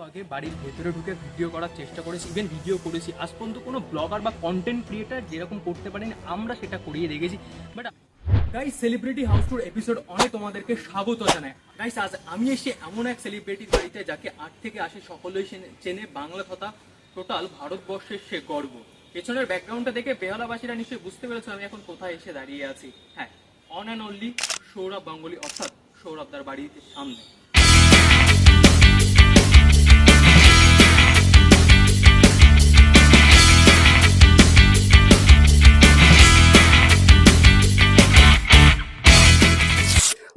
আগে বাড়ির ভেতরে ঢুকে ভিডিও করার চেষ্টা করেছি, ইভেন ভিডিও করেছি। আজ পর্যন্ত কোনো ব্লগার বা কন্টেন্ট ক্রিয়েটার যেরকম করতে পারেনি আমরা সেটা করিয়ে রেখেছি। But guys, celebrity house tour episode অনেক তোমাদেরকে স্বাগত জানাই। গাইস, আজ আমি এসে এমন এক সেলিব্রিটির বাড়িতে যাকে 8 থেকে 80 সকলেই চেনে, বাংলা তথা টোটাল ভারতবর্ষের সে গর্ব। পেছনের ব্যাকগ্রাউন্ডটা দেখে বেহালাবাসীরা নিশ্চয়ই বুঝতে পেরেছো আমি এখন কোথায় এসে দাঁড়িয়ে আছি। হ্যাঁ, on and only Sourav Ganguly, অর্থাৎ সৌরভদার বাড়ির সামনে।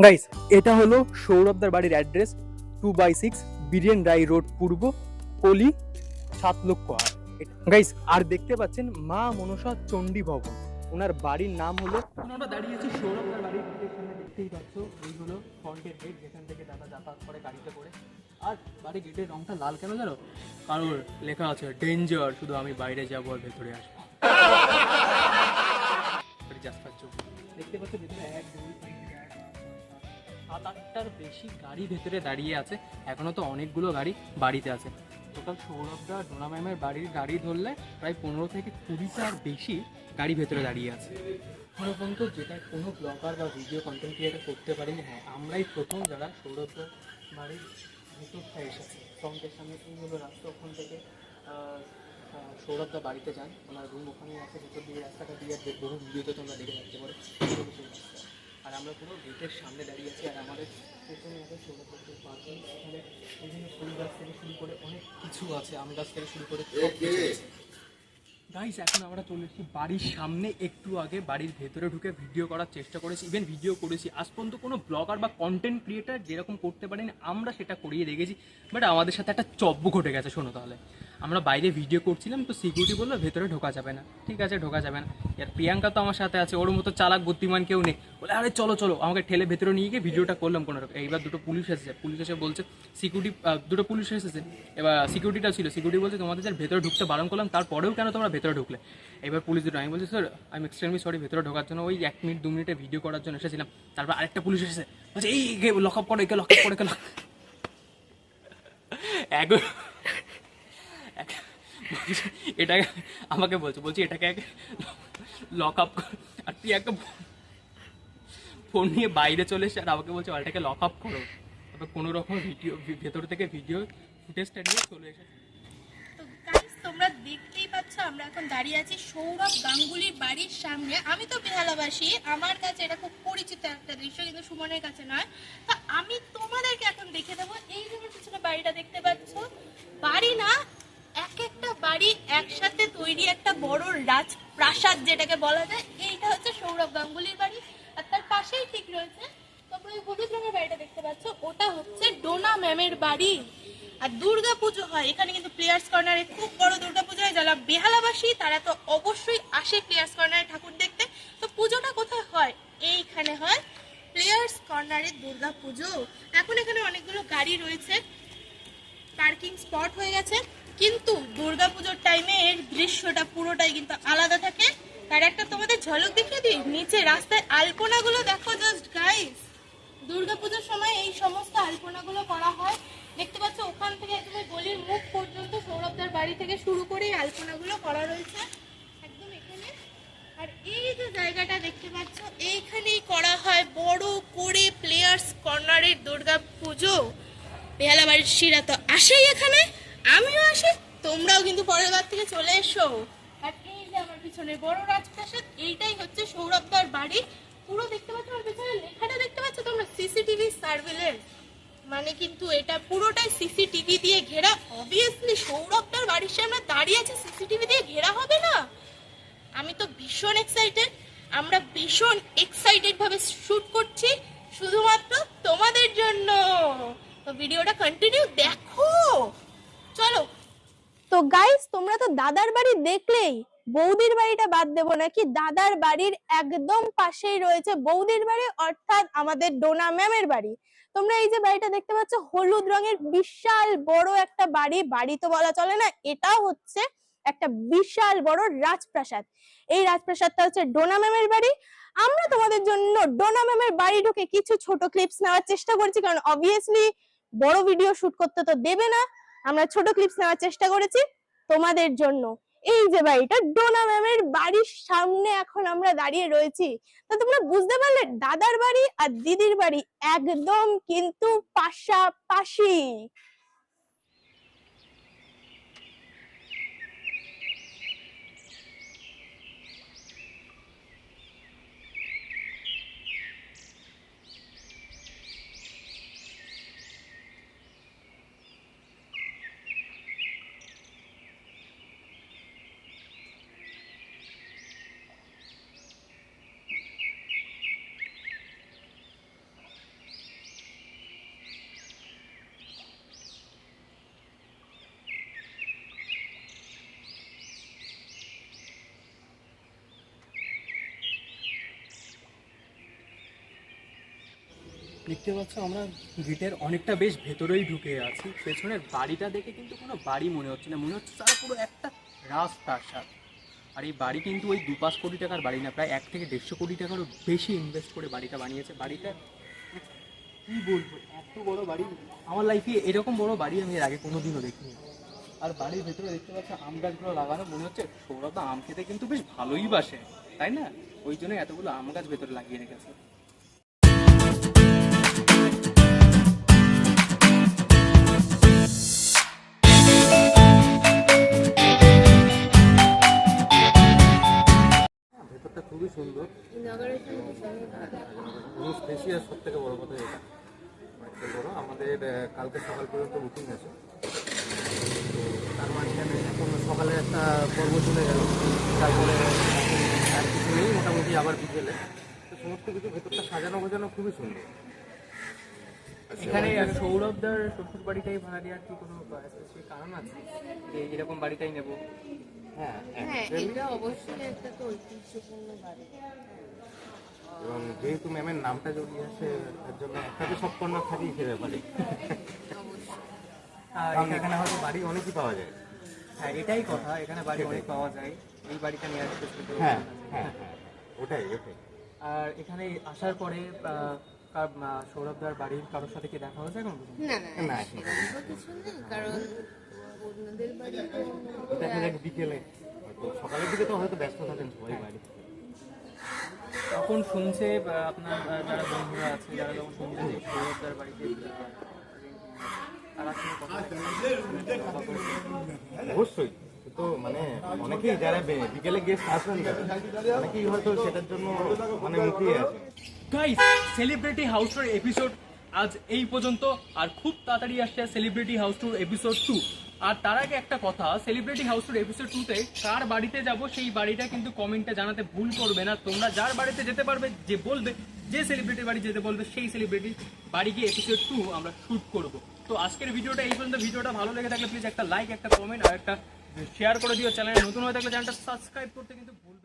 গাইস, এটা হলো সৌরভদার বাড়ির অ্যাড্রেস 2/6 বীরেন রায় রোড, পূর্ব কলি, 7 লক্ষ 8। গাইস, আর দেখতে পাচ্ছেন মা মনসা চণ্ডী ভবন, ওনার বাড়ির নাম হলো। আমরা দাঁড়িয়েছি সৌরভদার বাড়ির গেটের সামনে, দেখতেই পাচ্ছ এই হলো ফ্রন্টের গেট, যেখান থেকে দাদা যাতায়াত করে গাড়িতে করে। আর বাড়ির গেটের রংটা লাল কেন জানো? কারণ লেখা আছে ডেঞ্জার, শুধু আমি বাইরে যাবো আর ভেতরে আসবো। দেখতে পাচ্ছ ভেতরে 1 2 3 4 7-8টার বেশি গাড়ি ভেতরে দাঁড়িয়ে আছে। এখনো তো অনেকগুলো গাড়ি বাড়িতে আছে। টোটাল সৌরভদা ডোনা ম্যামের বাড়ির গাড়ি ধরলে প্রায় 15 থেকে 20টার বেশি গাড়ি ভেতরে দাঁড়িয়ে আছে। এখনো পর্যন্ত যেটা কোনো ব্লগার বা ভিডিও কন্টেন্ট ক্রিয়েটার করতে পারেনি। হ্যাঁ, আমরাই প্রথম যারা সৌরভদার বাড়ির ভেতরটা এসেছে। ফ্রন্টের সামনে এই হলো রাস্তা, ওখান থেকে সৌরভদা বাড়িতে যান, ওনার রুম ওখানে আছে। ভেতর দিয়ে রাস্তাটা দিয়ে বহু ভিডিওতে তোমরা দেখে থাকতে পারো। আর আমরা পুরো গেটের সামনে দাঁড়িয়ে আছি। আর আমাদের পেছনে আছে সৌরভদার পার্কিং, এখানে বিভিন্ন ফুল গাছ থেকে শুরু করে অনেক কিছু আছে, আম গাছ থেকে শুরু করে সব কিছু আছে। গাইস, এখন আমরা চলে এসেছি বাড়ির সামনে। একটু আগে বাড়ির ভেতরে ঢুকে ভিডিও করার চেষ্টা করেছি, ইভেন ভিডিও করেছি। আজ পর্যন্ত কোনো ব্লগার বা কন্টেন্ট ক্রিয়েটার যেরকম করতে পারেনি আমরা সেটা করিয়ে রেখেছি। বাট আমাদের সাথে একটা চব্য ঘটে গেছে। শোনো তাহলে, আমরা বাইরে ভিডিও করছিলাম, তো সিকিউরিটি বললো ভেতরে ঢোকা যাবে না। ঠিক আছে, ঢোকা যাবে না। আর প্রিয়াঙ্কা তো আমার সাথে আছে, ওর মতো চালাক বুদ্ধিমান কেউ নেই। বলে আরে চলো চলো, আমাকে ঠেলে ভেতরে নিয়ে গিয়ে ভিডিওটা করলাম কোনো রকম। এইবার দুটো পুলিশ এসেছে, পুলিশ এসে বলছে দুটো পুলিশ এসেছে। এবার সিকিউরিটিটা ছিল, সিকিউরিটি বলছে তোমাদের যার ভেতরে ঢুকতে বারণ করলাম, তারপরেও কেন তোমরা ভেতরে ঢুকলে? এবার পুলিশ দুটো, আমি বলছি স্যার আমি এক্সট্রিমলি সরি, ভেতরে ঢোকার জন্য ওই 1 মিনিট 2 মিনিটে ভিডিও করার জন্য এসেছিলাম। তারপর আরেকটা পুলিশ এসেছে, বলছে এই লক আপ করো, একে লক আপ করে এটাকে আমাকে বলছি এটাকে লক আপ কর। আর তুই একটা ফোন নিয়ে বাইরে চলে এসে আর আমাকে বলছে এটাকে লক আপ করো। তারপর কোনো রকম ভিডিও ভেতর থেকে ভিডিও ফুটেজটা নিয়ে চলে এসেছে। তো গাইস, তোমরা দেখতেই পাচ্ছ আমরা এখন দাঁড়িয়ে আছি সৌরভ গাঙ্গুলির বাড়ির সামনে। আমি তো বেহালাবাসী, আমার কাছে এটা খুব পরিচিত একটা দৃশ্য, কিন্তু সুমনের কাছে নয়। তা আমি তোমাদেরকে এখন দেখে দেবো। এই যে পিছনে বাড়িটা দেখতে পাচ্ছ, বাড়ি না, এক একটা বাড়ি একসাথে তৈরি একটা বড় রাজপ্রাসাদ যেটাকে বলা যায়। এইটা হচ্ছে সৌরভ গাঙ্গুলির বাড়ি। আর তার পাশেই ঠিক রয়েছে, তোমরা ওই হলুদ রঙের বাড়িটা দেখতে পাচ্ছ, ওটা হচ্ছে ডোনা ম্যামের বাড়ি। আর দুর্গা পুজো হয় এখানে, কিন্তু প্লেয়ার্স কর্নারে খুব বড় দুর্গা পুজো হয়। যারা বেহালাবাসী তারা তো অবশ্যই আসে প্লেয়ার্স কর্নারে ঠাকুর দেখতে। তো পুজোটা কোথায় হয়? এইখানে হয় প্লেয়ার্স কর্নারে দুর্গা পুজো। এখন এখানে অনেকগুলো গাড়ি রয়েছে, পার্কিং স্পট হয়ে গেছে, কিন্তু দুর্গা পুজোর টাইমে এর দৃশ্যটা পুরোটাই কিন্তু আলাদা থাকে। তার একটা তোমাদের ঝলক দেখিয়ে দিই, নিচে রাস্তায় আলপনাগুলো দেখো জাস্ট গাইস। দুর্গাপুজোর সময় এই সমস্ত আলপনাগুলো করা হয়। দেখতে পাচ্ছ ওখান থেকে একদম গলির মুখ পর্যন্ত সৌরভদার বাড়ি থেকে শুরু করে এই আলপনাগুলো করা রয়েছে একদম এখানে। আর এই যে জায়গাটা দেখতে পাচ্ছ, এইখানেই করা হয় বড় করে প্লেয়ার্স কর্নারের দুর্গা পুজো। বেহালাবাসীরা তো আসেই এখানে, আমিও আসি, তোমরাও কিন্তু পরের বার থেকে চলে এসো। আর এই যে আমার পিছনে বড় রাজপ্রাসাদ, এইটাই হচ্ছে সৌরভদার বাড়ি। পুরো দেখতে পাচ্ছ আমার পিছনে লেখাটা দেখতে পাচ্ছ তোমরা, সিসিটিভি সার্ভেলেন্স। মানে কিন্তু এটা পুরোটাই সিসিটিভি দিয়ে ঘেরা। অবভিয়াসলি সৌরভদার বাড়ির সামনে দাঁড়িয়ে আছে, সিসিটিভি দিয়ে ঘেরা হবে না? আমি তো ভীষণ এক্সাইটেড, আমরা ভীষণ এক্সাইটেড ভাবে শুট করছি শুধুমাত্র তোমাদের জন্য। তো ভিডিওটা কন্টিনিউ দেখো, চলো। তো গাইস, তোমরা তো দাদার বাড়ি দেখলেই, বৌদির বাড়িটা বাদ দেবো নাকি? দাদার বাড়ির একদম পাশেই রয়েছে বৌদির বাড়ি, অর্থাৎ আমাদের ডোনা ম্যামের বাড়ি। তোমরা এই যে বাড়িটা দেখতে পাচ্ছ, হলুদ রঙের বিশাল বড় একটা বাড়ি, বাড়ি তো বলা চলে না, এটা হচ্ছে একটা বিশাল বড় রাজপ্রাসাদ। এই রাজপ্রাসাদটা হচ্ছে ডোনা ম্যামের বাড়ি। আমরা তোমাদের জন্য ডোনা ম্যামের বাড়ি ঢুকে কিছু ছোট ক্লিপস নেওয়ার চেষ্টা করছি, কারণ অবভিয়াসলি বড় ভিডিও শুট করতে তো দেবে না। আমরা ছোট ক্লিপস নেওয়ার চেষ্টা করেছি তোমাদের জন্য। এই যে বাড়িটা, ডোনা ম্যামের বাড়ির সামনে এখন আমরা দাঁড়িয়ে রয়েছি। তো তোমরা বুঝতে পারলে দাদার বাড়ি আর দিদির বাড়ি একদম কিন্তু পাশাপাশি। দেখতে পাচ্ছ আমরা গেটের অনেকটা বেশ ভেতরেই ঢুকে আছি। পেছনের বাড়িটা দেখে কিন্তু কোনো বাড়ি মনে হচ্ছে না, মনে হচ্ছে তারা পুরো একটা রাস্তার সাথে। আর এই বাড়ি কিন্তু ওই 2-5 কোটি টাকার বাড়ি না, প্রায় 1 থেকে 150 কোটি টাকারও বেশি ইনভেস্ট করে বাড়িটা বানিয়েছে। বাড়িটা কী বলবো, এত বড় বাড়ি আমার লাইফে এরকম বড় বাড়ি আমি এর আগে কোনোদিনও দেখিনি। আর বাড়ির ভেতরে দেখতে পাচ্ছ আম গাছগুলো লাগানো, মনে হচ্ছে সৌরভ আম খেতে কিন্তু বেশ ভালোই বাসে, তাই না? ওই জন্য এতগুলো আম গাছ ভেতরে লাগিয়ে রেখেছে। ভেতরটা খুবই সুন্দর, স্পেশিয়াস। সব থেকে বড় কথা এটা অনেকটা বড়। আমাদের কালকে সকাল পর্যন্ত বুকিং আছে, তো তার মাঝখানে এখন সকালে একটা পর্ব চলে গেল, তারপরে আর কিছু নেই মোটামুটি, আবার বিকেলে। তো সমস্ত কিছু ভেতরটা সাজানো গোছানো খুবই সুন্দর। এখানে সৌরভদার শ্বশুর বাড়িটাই ভাড়া দেওয়ার কি কোনো স্পেসিফিক কারণ আছে যে এরকম বাড়িটাই নেব? হ্যাঁ, এটা অবশ্যই একটা তো ঐতিহ্যপূর্ণ বাড়ি, এবং যেহেতু ম্যামের নামটা জড়িয়ে আছে তার জন্য একটাতে সব কর্নার থাকেই সে ব্যাপারে। এখানে হয়তো বাড়ি অনেকই পাওয়া যায়। হ্যাঁ, এটাই কথা, এখানে বাড়ি অনেক পাওয়া যায়। এই বাড়িটা নিয়ে আসতে হ্যাঁ হ্যাঁ ওটাই ওটাই। আর এখানে আসার পরে সৌরভদার বাড়ির কারোর সাথে কি দেখা হয়েছে এখন? না সেরকম তো কিছু নেই, কারণ ওনাদের বাড়ি দেখা যাক বিকেলে, সকালের দিকে তো হয়তো ব্যস্ত থাকেন সবাই বাড়ি। তখন শুনছে আপনার যারা বন্ধুরা আছে, যারা যখন শুনছে যে সৌরভদার বাড়িতে তারা আসলে কথা অবশ্যই তো মানে অনেকেই যারা বিকেলে গেস্ট আসবেন অনেকেই হয়তো সেটার জন্য মানে মুখিয়ে আছে। গাইস, সেলিব্রিটি হাউস টুর এপিসোড আজ এই পর্যন্ত, আর খুব তাড়াতাড়ি আসছে সেলিব্রিটি হাউস টুর এপিসোড 2। আর তার আগে একটা কথা, সেলিব্রিটি হাউস টুর এপিসোড 2-তে কার বাড়িতে যাব সেই বাড়িটা কিন্তু কমেন্টে জানাতে ভুল করবে না। তোমরা যার বাড়িতে যেতে পারবে, যে বলবে, যে সেলিব্রিটির বাড়ি যেতে বলবে, সেই সেলিব্রিটির বাড়ি গিয়ে এপিসোড 2 আমরা শুট করব। তো আজকের ভিডিওটা এই পর্যন্ত। ভিডিওটা ভালো লেগে থাকলে প্লিজ একটা লাইক, একটা কমেন্ট আর একটা শেয়ার করে দিও। চ্যানেলে নতুন হয়ে থাকলে চ্যানেলটা সাবস্ক্রাইব করতে কিন্তু ভুল